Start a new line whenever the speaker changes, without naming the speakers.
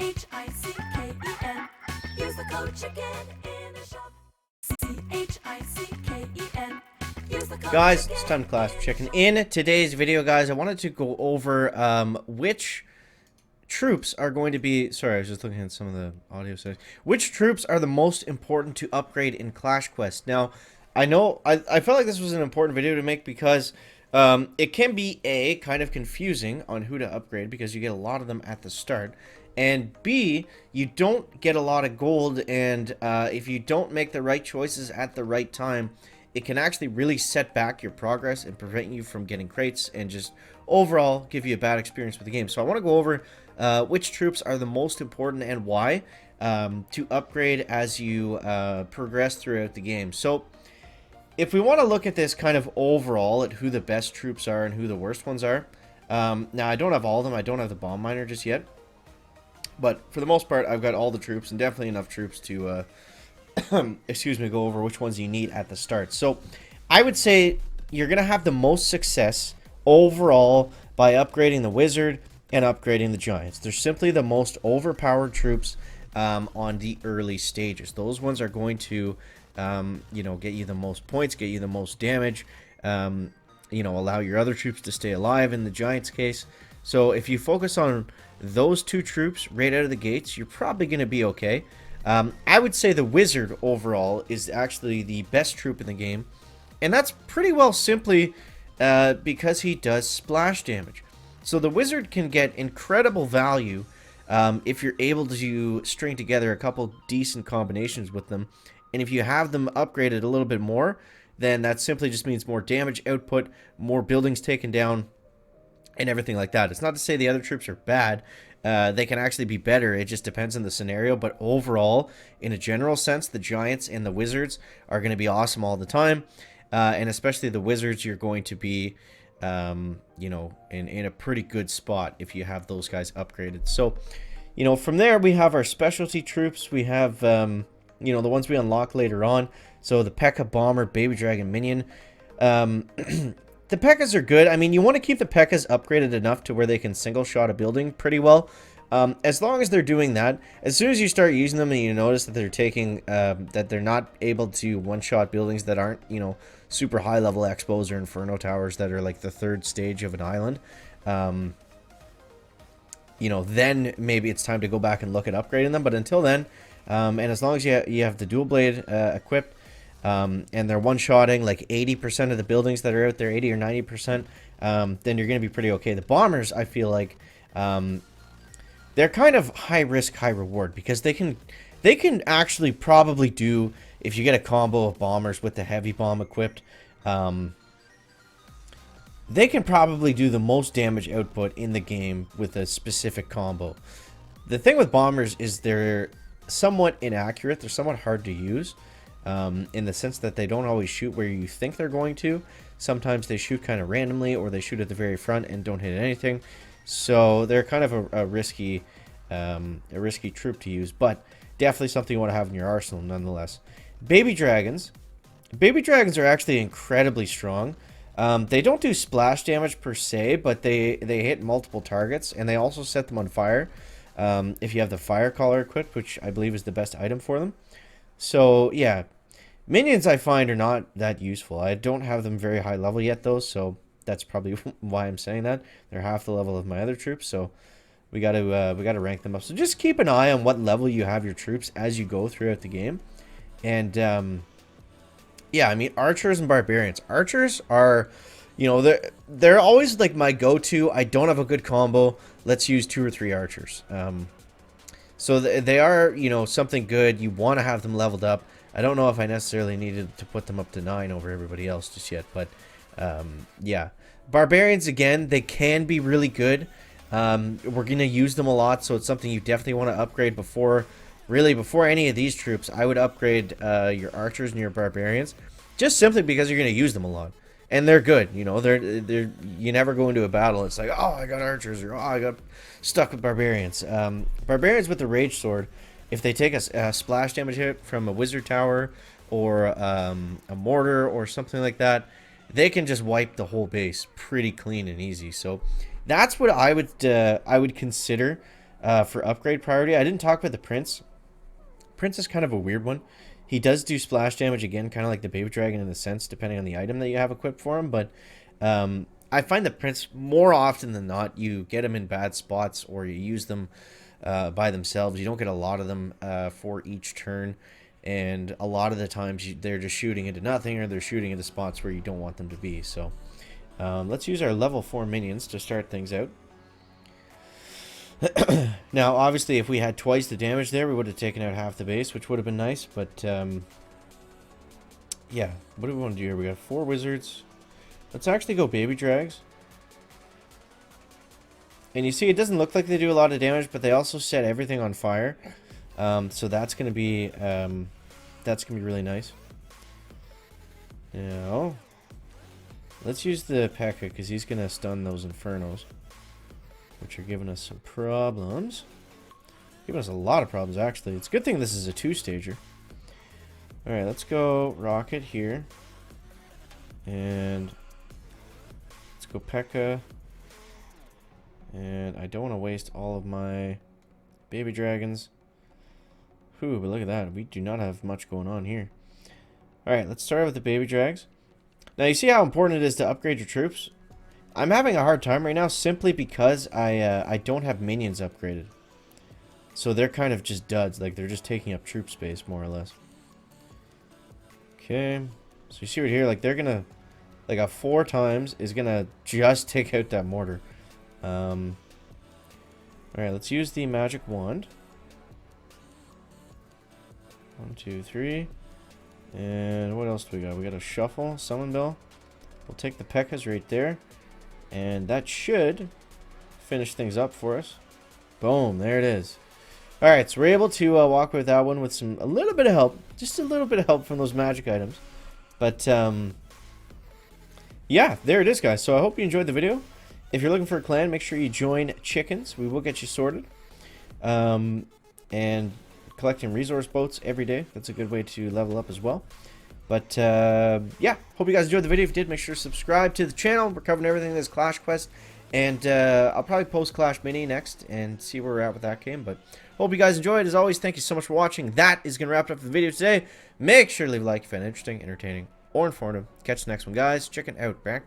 CHICKEN. Use the code chicken in the shop. CHICKEN. Use the code
Guys,
chicken
it's time to class
in
chicken.
the shop.
In today's video, guys, I wanted to go over which troops are going to be... Sorry, I was just looking at some of the audio settings. Which troops are the most important to upgrade in Clash Quest? Now, I know... I felt like this was an important video to make because it can be, A, kind of confusing on who to upgrade because you get a lot of them at the start. And B, you don't get a lot of gold, and if you don't make the right choices at the right time, it can actually really set back your progress and prevent you from getting crates and just overall give you a bad experience with the game. So I want to go over which troops are the most important and why to upgrade as you progress throughout the game. So if we want to look at this kind of overall at who the best troops are and who the worst ones are, now I don't have all of them. I don't have the bomb miner just yet. But for the most part, I've got all the troops and definitely enough troops to excuse me, go over which ones you need at the start. So I would say you're going to have the most success overall by upgrading the wizard and upgrading the giants. They're simply the most overpowered troops on the early stages. Those ones are going to you know, get you the most points, get you the most damage, you know, allow your other troops to stay alive in the giants case. So if you focus on those two troops right out of the gates, you're probably going to be okay. I would say the wizard overall is actually the best troop in the game, and that's pretty well simply because he does splash damage. So the wizard can get incredible value if you're able to string together a couple decent combinations with them, and if you have them upgraded a little bit more, then that simply just means more damage output, more buildings taken down, and everything like that. It's not to say the other troops are bad. They can actually be better. It just depends on the scenario. But overall, in a general sense, the giants and the wizards are going to be awesome all the time. And especially the wizards, you're going to be, you know, in a pretty good spot if you have those guys upgraded. So, you know, from there, we have our specialty troops. We have, you know, the ones we unlock later on. So the P.E.K.K.A. Bomber, Baby Dragon Minion. The P.E.K.K.As are good. I mean, you want to keep the P.E.K.K.As upgraded enough to where they can single shot a building pretty well. As long as they're doing that, as soon as you start using them and you notice that they're taking, that they're not able to one-shot buildings that aren't, you know, super high-level expos or Inferno Towers that are like the third stage of an island, you know, then maybe it's time to go back and look at upgrading them. But until then, and as long as you have the dual blade equipped, and they're one-shotting like 80% of the buildings that are out there, 80 or 90%, then you're going to be pretty okay. The bombers, I feel like, they're kind of high risk, high reward because they can actually probably do, if you get a combo of bombers with the heavy bomb equipped, they can probably do the most damage output in the game with a specific combo. The thing with bombers is they're somewhat inaccurate. They're somewhat hard to use. In the sense that they don't always shoot where you think they're going to. Sometimes they shoot kind of randomly, or they shoot at the very front and don't hit anything. So they're kind of a risky troop to use, but definitely something you want to have in your arsenal nonetheless. Baby dragons are actually incredibly strong. They don't do splash damage per se, but they hit multiple targets, and they also set them on fire if you have the fire collar equipped, which I believe is the best item for them. So, yeah, minions I find are not that useful. I don't have them very high level yet, though, so that's probably why I'm saying that. They're half the level of my other troops, so we got to rank them up. So just keep an eye on what level you have your troops as you go throughout the game. And, yeah, I mean, archers and barbarians. Archers are, you know, they're always, like, my go-to. I don't have a good combo. Let's use 2 or 3 archers. So they are, you know, something good. You want to have them leveled up. I don't know if I necessarily needed to put them up to 9 over everybody else just yet, but yeah. Barbarians, again, they can be really good. We're going to use them a lot, so it's something you definitely want to upgrade before any of these troops. I would upgrade your archers and your barbarians, just simply because you're going to use them a lot. And they're good, you know. They're you never go into a battle. It's like, oh, I got archers, or oh, I got stuck with barbarians. Barbarians with the rage sword, if they take a splash damage hit from a wizard tower or a mortar or something like that, they can just wipe the whole base pretty clean and easy. So that's what I would consider for upgrade priority. I didn't talk about the Prince. Prince is kind of a weird one. He does do splash damage again, kind of like the Baby Dragon in a sense, depending on the item that you have equipped for him. But I find the Prince more often than not, you get them in bad spots or you use them by themselves. You don't get a lot of them for each turn. And a lot of the times they're just shooting into nothing, or they're shooting into spots where you don't want them to be. So let's use our level 4 minions to start things out. Now, obviously, if we had twice the damage there, we would have taken out half the base, which would have been nice. But yeah, what do we want to do here? We got 4 wizards. Let's actually go baby drags. And you see, it doesn't look like they do a lot of damage, but they also set everything on fire. So that's gonna be really nice. Now, let's use the P.E.K.K.A. because he's gonna stun those Infernos, which are giving us some problems. Giving us a lot of problems, actually. It's a good thing this is a 2-stager. All right, let's go Rocket here, and let's go P.E.K.K.A. And I don't want to waste all of my baby dragons. Ooh, but look at that. We do not have much going on here. Alright, let's start with the baby drags. Now, you see how important it is to upgrade your troops? I'm having a hard time right now simply because I don't have minions upgraded. So they're kind of just duds. Like, they're just taking up troop space, more or less. Okay. So you see right here, like, they're gonna... Like, a 4 times is gonna just take out that mortar. Alright, let's use the magic wand. 1, 2, 3. And what else do we got? We got a shuffle, summon bell. We'll take the P.E.K.K.A.s right there. And that should finish things up for us. Boom, there it is. Alright, so we're able to walk with that one with a little bit of help. Just a little bit of help from those magic items. But, yeah, there it is, guys. So I hope you enjoyed the video. If you're looking for a clan, make sure you join Chickens. We will get you sorted. And collecting resource boats every day. That's a good way to level up as well. But, yeah. Hope you guys enjoyed the video. If you did, make sure to subscribe to the channel. We're covering everything that's Clash Quest. And I'll probably post Clash Mini next and see where we're at with that game. But hope you guys enjoyed. As always, thank you so much for watching. That is going to wrap up the video today. Make sure to leave a like if you found it interesting, entertaining, or informative. Catch the next one, guys. Check it out. Back.